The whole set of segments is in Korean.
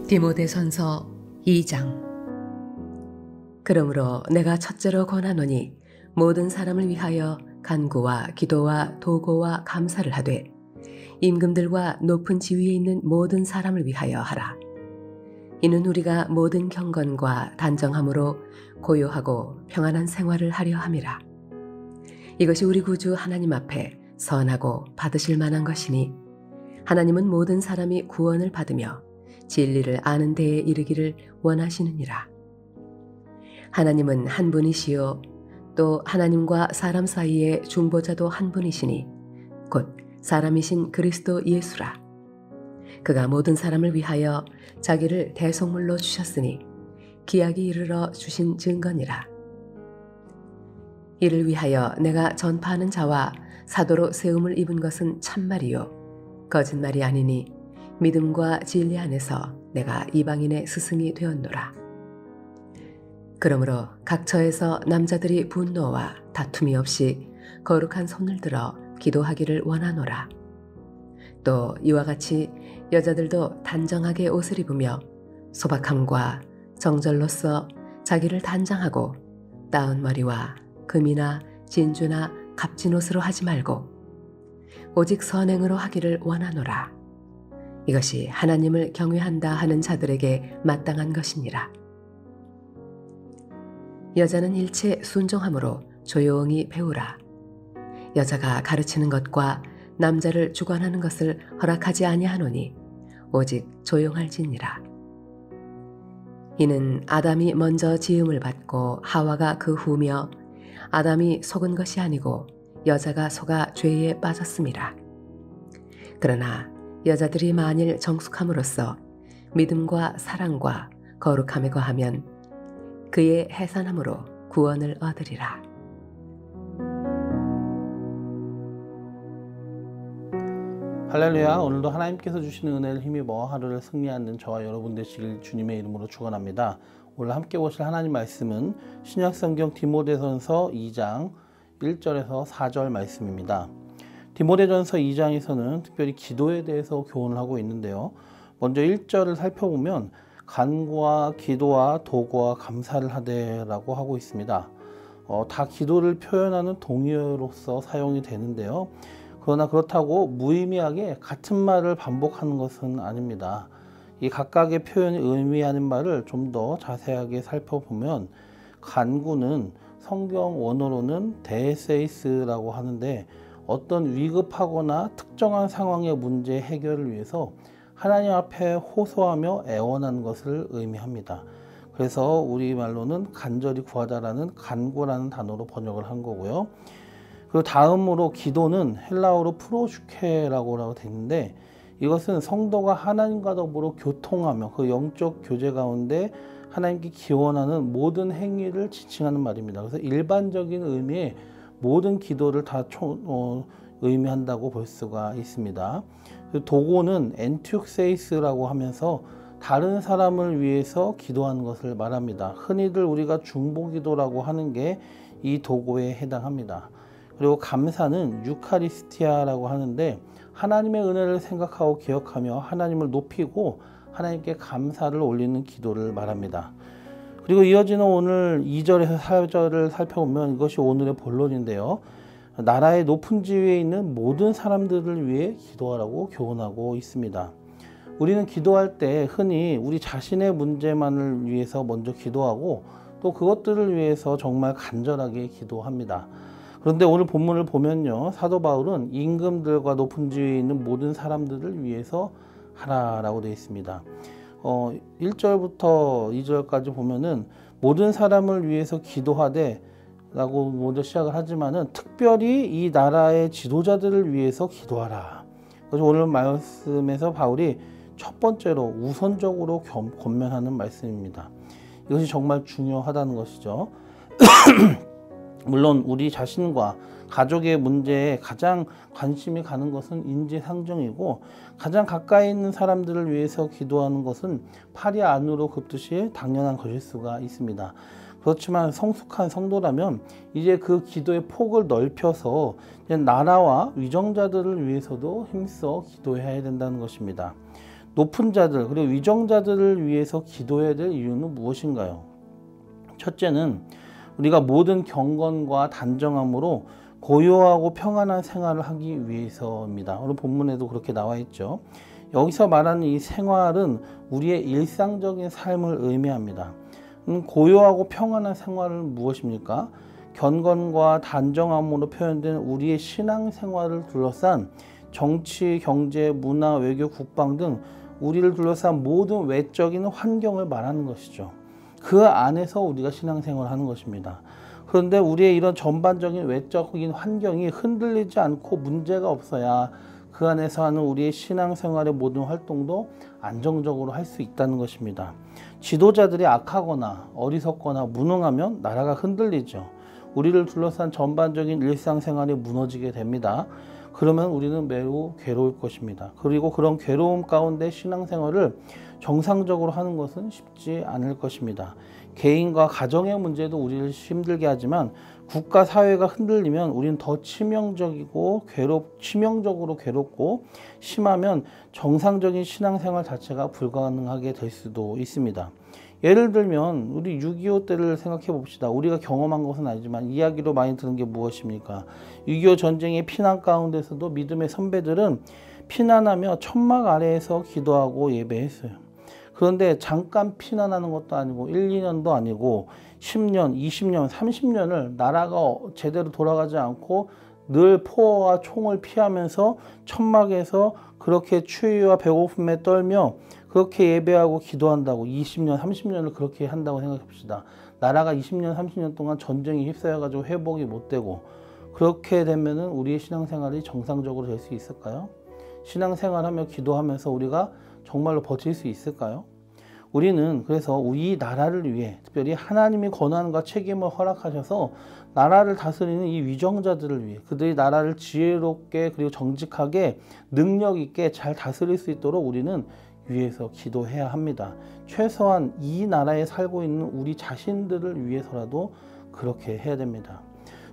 디모데전서 2장. 그러므로 내가 첫째로 권하노니 모든 사람을 위하여 간구와 기도와 도고와 감사를 하되 임금들과 높은 지위에 있는 모든 사람을 위하여 하라. 이는 우리가 모든 경건과 단정함으로 고요하고 평안한 생활을 하려 함이라. 이것이 우리 구주 하나님 앞에 선하고 받으실 만한 것이니, 하나님은 모든 사람이 구원을 받으며 진리를 아는 데에 이르기를 원하시느니라. 하나님은 한 분이시요 또 하나님과 사람 사이의 중보자도 한 분이시니 곧 사람이신 그리스도 예수라. 그가 모든 사람을 위하여 자기를 대속물로 주셨으니 기약이 이르러 주신 증거니라. 이를 위하여 내가 전파하는 자와 사도로 세움을 입은 것은 참말이요 거짓말이 아니니 믿음과 진리 안에서 내가 이방인의 스승이 되었노라. 그러므로 각 처에서 남자들이 분노와 다툼이 없이 거룩한 손을 들어 기도하기를 원하노라. 또 이와 같이 여자들도 단정하게 옷을 입으며 소박함과 정절로서 자기를 단장하고 따은 머리와 금이나 진주나 값진 옷으로 하지 말고 오직 선행으로 하기를 원하노라. 이것이 하나님을 경외한다 하는 자들에게 마땅한 것이니라. 여자는 일체 순종함으로 조용히 배우라. 여자가 가르치는 것과 남자를 주관하는 것을 허락하지 아니하노니 오직 조용할지니라. 이는 아담이 먼저 지음을 받고 하와가 그 후며 아담이 속은 것이 아니고 여자가 속아 죄에 빠졌음이라. 그러나 여자들이 만일 정숙함으로써 믿음과 사랑과 거룩함에 거하면 그의 해산함으로 구원을 얻으리라. 할렐루야. 오늘도 하나님께서 주시는 은혜를 힘입어 하루를 승리하는 저와 여러분 되시길 주님의 이름으로 축원합니다. 오늘 함께 보실 하나님 말씀은 신약성경 디모데전서 2장 1절에서 4절 말씀입니다. 디모데전서 2장에서는 특별히 기도에 대해서 교훈을 하고 있는데요. 먼저 1절을 살펴보면 간구와 기도와 도구와 감사를 하되라고 하고 있습니다. 다 기도를 표현하는 동의어로서 사용이 되는데요. 그러나 그렇다고 무의미하게 같은 말을 반복하는 것은 아닙니다. 이 각각의 표현이 의미하는 말을 좀 더 자세하게 살펴보면 간구는 성경 원어로는 데세이스라고 하는데 어떤 위급하거나 특정한 상황의 문제 해결을 위해서 하나님 앞에 호소하며 애원하는 것을 의미합니다. 그래서 우리말로는 간절히 구하다라는 간구라는 단어로 번역을 한 거고요. 그리고 다음으로 기도는 헬라어로 프로슈케라고 되어 있는데 이것은 성도가 하나님과 더불어 교통하며 그 영적 교제 가운데 하나님께 기원하는 모든 행위를 지칭하는 말입니다. 그래서 일반적인 의미의 모든 기도를 다 의미한다고 볼 수가 있습니다. 도고는 엔투세이스라고 하면서 다른 사람을 위해서 기도하는 것을 말합니다. 흔히들 우리가 중보기도라고 하는 게 이 도고에 해당합니다. 그리고 감사는 유카리스티아라고 하는데 하나님의 은혜를 생각하고 기억하며 하나님을 높이고 하나님께 감사를 올리는 기도를 말합니다. 그리고 이어지는 오늘 2절에서 4절을 살펴보면 이것이 오늘의 본론인데요. 나라의 높은 지위에 있는 모든 사람들을 위해 기도하라고 교훈하고 있습니다. 우리는 기도할 때 흔히 우리 자신의 문제만을 위해서 먼저 기도하고 또 그것들을 위해서 정말 간절하게 기도합니다. 그런데 오늘 본문을 보면요, 사도 바울은 임금들과 높은 지위에 있는 모든 사람들을 위해서 하라라고 되어 있습니다. 1절부터 2절까지 보면은 모든 사람을 위해서 기도하되 라고 먼저 시작을 하지만은 특별히 이 나라의 지도자들을 위해서 기도하라. 그래서 오늘 말씀에서 바울이 첫 번째로 우선적으로 권면하는 말씀입니다. 이것이 정말 중요하다는 것이죠. 물론 우리 자신과 가족의 문제에 가장 관심이 가는 것은 인지상정이고 가장 가까이 있는 사람들을 위해서 기도하는 것은 팔이 안으로 긋듯이 당연한 것일 수가 있습니다. 그렇지만 성숙한 성도라면 이제 그 기도의 폭을 넓혀서 나라와 위정자들을 위해서도 힘써 기도해야 된다는 것입니다. 높은 자들 그리고 위정자들을 위해서 기도해야 될 이유는 무엇인가요? 첫째는 우리가 모든 경건과 단정함으로 고요하고 평안한 생활을 하기 위해서입니다. 오늘 본문에도 그렇게 나와 있죠. 여기서 말하는 이 생활은 우리의 일상적인 삶을 의미합니다. 고요하고 평안한 생활은 무엇입니까? 경건과 단정함으로 표현된 우리의 신앙생활을 둘러싼 정치, 경제, 문화, 외교, 국방 등 우리를 둘러싼 모든 외적인 환경을 말하는 것이죠. 그 안에서 우리가 신앙생활을 하는 것입니다. 그런데 우리의 이런 전반적인 외적인 환경이 흔들리지 않고 문제가 없어야 그 안에서 하는 우리의 신앙생활의 모든 활동도 안정적으로 할 수 있다는 것입니다. 지도자들이 악하거나 어리석거나 무능하면 나라가 흔들리죠. 우리를 둘러싼 전반적인 일상생활이 무너지게 됩니다. 그러면 우리는 매우 괴로울 것입니다. 그리고 그런 괴로움 가운데 신앙생활을 정상적으로 하는 것은 쉽지 않을 것입니다. 개인과 가정의 문제도 우리를 힘들게 하지만 국가 사회가 흔들리면 우리는 더 치명적으로 괴롭고 심하면 정상적인 신앙생활 자체가 불가능하게 될 수도 있습니다. 예를 들면 우리 6.25 때를 생각해 봅시다. 우리가 경험한 것은 아니지만 이야기로 많이 들은 게 무엇입니까? 6.25 전쟁의 피난 가운데서도 믿음의 선배들은 피난하며 천막 아래에서 기도하고 예배했어요. 그런데 잠깐 피난하는 것도 아니고 1, 2년도 아니고 10년, 20년, 30년을 나라가 제대로 돌아가지 않고 늘 포와 총을 피하면서 천막에서 그렇게 추위와 배고픔에 떨며 그렇게 예배하고 기도한다고 20년, 30년을 그렇게 한다고 생각해 봅시다. 나라가 20년, 30년 동안 전쟁에 휩싸여가지고 회복이 못 되고 그렇게 되면은 우리의 신앙생활이 정상적으로 될 수 있을까요? 신앙생활하며 기도하면서 우리가 정말로 버틸 수 있을까요? 우리는 그래서 이 나라를 위해 특별히 하나님이 권한과 책임을 허락하셔서 나라를 다스리는 이 위정자들을 위해 그들이 나라를 지혜롭게 그리고 정직하게 능력 있게 잘 다스릴 수 있도록 우리는 위해서 기도해야 합니다. 최소한 이 나라에 살고 있는 우리 자신들을 위해서라도 그렇게 해야 됩니다.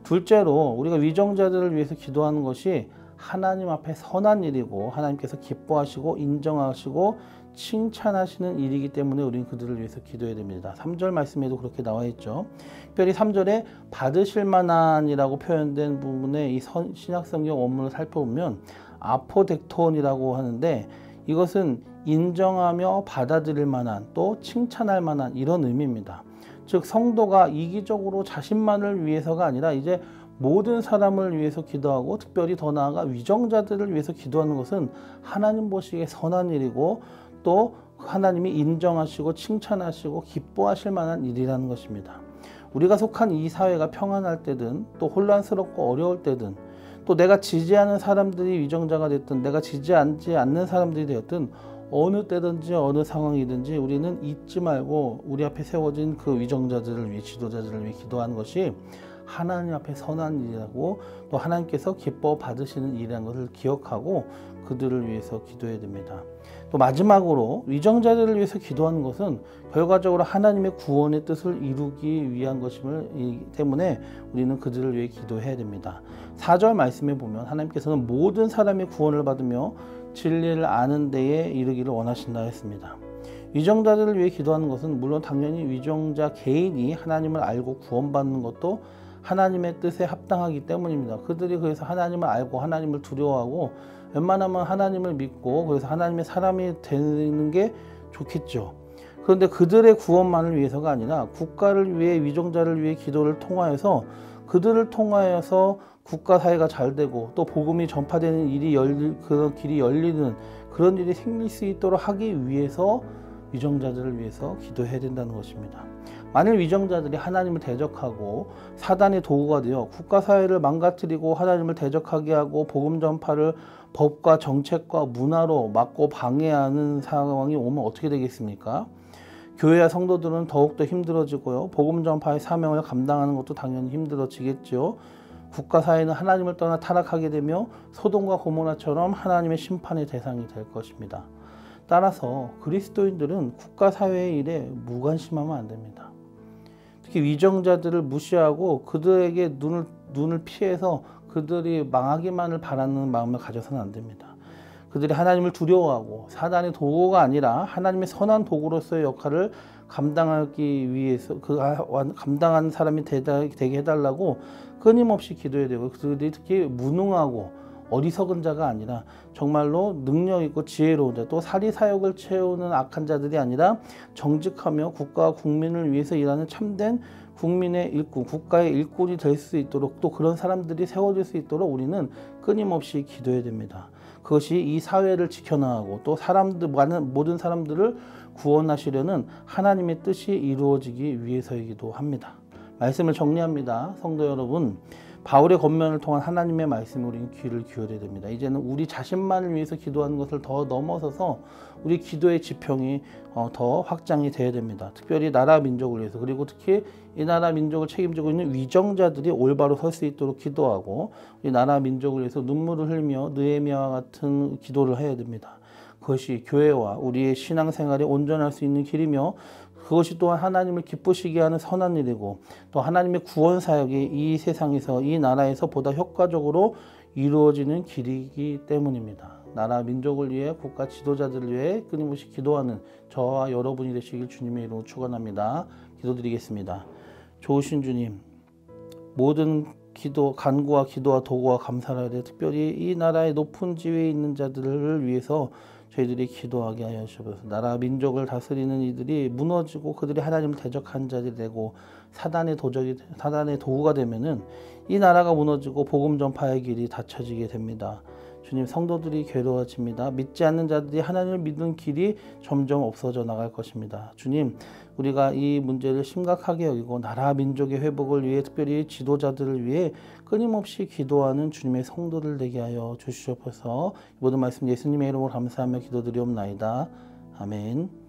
둘째로 우리가 위정자들을 위해서 기도하는 것이 하나님 앞에 선한 일이고 하나님께서 기뻐하시고 인정하시고 칭찬하시는 일이기 때문에 우리는 그들을 위해서 기도해야 됩니다. 3절 말씀에도 그렇게 나와 있죠. 특별히 3절에 받으실 만한이라고 표현된 부분에 이 신약성경 원문을 살펴보면 아포덱톤이라고 하는데 이것은 인정하며 받아들일 만한 또 칭찬할 만한 이런 의미입니다. 즉 성도가 이기적으로 자신만을 위해서가 아니라 이제 모든 사람을 위해서 기도하고 특별히 더 나아가 위정자들을 위해서 기도하는 것은 하나님 보시기에 선한 일이고 또 하나님이 인정하시고 칭찬하시고 기뻐하실 만한 일이라는 것입니다. 우리가 속한 이 사회가 평안할 때든 또 혼란스럽고 어려울 때든 또 내가 지지하는 사람들이 위정자가 됐든 내가 지지하지 않는 사람들이 되었든 어느 때든지 어느 상황이든지 우리는 잊지 말고 우리 앞에 세워진 그 위정자들을 위해 지도자들을 위해 기도하는 것이 하나님 앞에 선한 일이라고 또 하나님께서 기뻐 받으시는 일이라는 것을 기억하고 그들을 위해서 기도해야 됩니다. 또 마지막으로 위정자들을 위해서 기도하는 것은 결과적으로 하나님의 구원의 뜻을 이루기 위한 것이기 때문에 우리는 그들을 위해 기도해야 됩니다. 4절 말씀에 보면 하나님께서는 모든 사람이 구원을 받으며 진리를 아는 데에 이르기를 원하신다 했습니다. 위정자들을 위해 기도하는 것은 물론 당연히 위정자 개인이 하나님을 알고 구원받는 것도 하나님의 뜻에 합당하기 때문입니다. 그들이 그래서 하나님을 알고 하나님을 두려워하고 웬만하면 하나님을 믿고 그래서 하나님의 사람이 되는 게 좋겠죠. 그런데 그들의 구원만을 위해서가 아니라 국가를 위해 위정자를 위해 기도를 통하여서 그들을 통하여서 국가 사회가 잘 되고 또 복음이 전파되는 그런 길이 열리는 그런 일이 생길 수 있도록 하기 위해서 위정자들을 위해서 기도해야 된다는 것입니다. 만일 위정자들이 하나님을 대적하고 사단의 도구가 되어 국가사회를 망가뜨리고 하나님을 대적하게 하고 복음 전파를 법과 정책과 문화로 막고 방해하는 상황이 오면 어떻게 되겠습니까? 교회와 성도들은 더욱더 힘들어지고요. 복음 전파의 사명을 감당하는 것도 당연히 힘들어지겠죠. 국가사회는 하나님을 떠나 타락하게 되며 소돔과 고모라처럼 하나님의 심판의 대상이 될 것입니다. 따라서 그리스도인들은 국가사회의 일에 무관심하면 안 됩니다. 특히 위정자들을 무시하고 그들에게 눈을 피해서 그들이 망하기만을 바라는 마음을 가져서는 안 됩니다. 그들이 하나님을 두려워하고 사단의 도구가 아니라 하나님의 선한 도구로서의 역할을 감당하기 위해서 감당하는 사람이 되게 해달라고 끊임없이 기도해야 되고, 그들이 특히 무능하고 어리석은 자가 아니라 정말로 능력 있고 지혜로운 자, 또 사리사욕을 채우는 악한 자들이 아니라 정직하며 국가와 국민을 위해서 일하는 참된 국민의 일꾼, 국가의 일꾼이 될 수 있도록, 또 그런 사람들이 세워질 수 있도록 우리는 끊임없이 기도해야 됩니다. 그것이 이 사회를 지켜나가고 또 모든 사람들을 구원하시려는 하나님의 뜻이 이루어지기 위해서이기도 합니다. 말씀을 정리합니다. 성도 여러분, 바울의 권면을 통한 하나님의 말씀에 우리는 귀를 기울여야 됩니다. 이제는 우리 자신만을 위해서 기도하는 것을 더 넘어서서 우리 기도의 지평이 더 확장이 되어야 됩니다. 특별히 나라 민족을 위해서, 그리고 특히 이 나라 민족을 책임지고 있는 위정자들이 올바로 설 수 있도록 기도하고, 우리 나라 민족을 위해서 눈물을 흘리며 느헤미야와 같은 기도를 해야 됩니다. 그것이 교회와 우리의 신앙생활에 온전할 수 있는 길이며, 그것이 또한 하나님을 기쁘시게 하는 선한 일이고, 또 하나님의 구원 사역이 이 세상에서, 이 나라에서 보다 효과적으로 이루어지는 길이기 때문입니다. 나라 민족을 위해, 국가 지도자들을 위해 끊임없이 기도하는 저와 여러분이 되시길 주님의 이름으로 축원합니다. 기도드리겠습니다. 좋으신 주님, 모든 간구와 기도와 도구와 감사를 하되 특별히 이 나라의 높은 지위에 있는 자들을 위해서 저희들이 기도하게 하여 주옵소서. 나라 민족을 다스리는 이들이 무너지고 그들이 하나님을 대적한 자들이 되고 사단의 도구가 되면은 이 나라가 무너지고 복음 전파의 길이 닫혀지게 됩니다. 주님, 성도들이 괴로워집니다. 믿지 않는 자들이 하나님을 믿는 길이 점점 없어져 나갈 것입니다. 주님, 우리가 이 문제를 심각하게 여기고 나라 민족의 회복을 위해, 특별히 지도자들을 위해 끊임없이 기도하는 주님의 성도들 되게 하여 주시옵소서. 모든 말씀 예수님의 이름으로 감사하며 기도드리옵나이다. 아멘.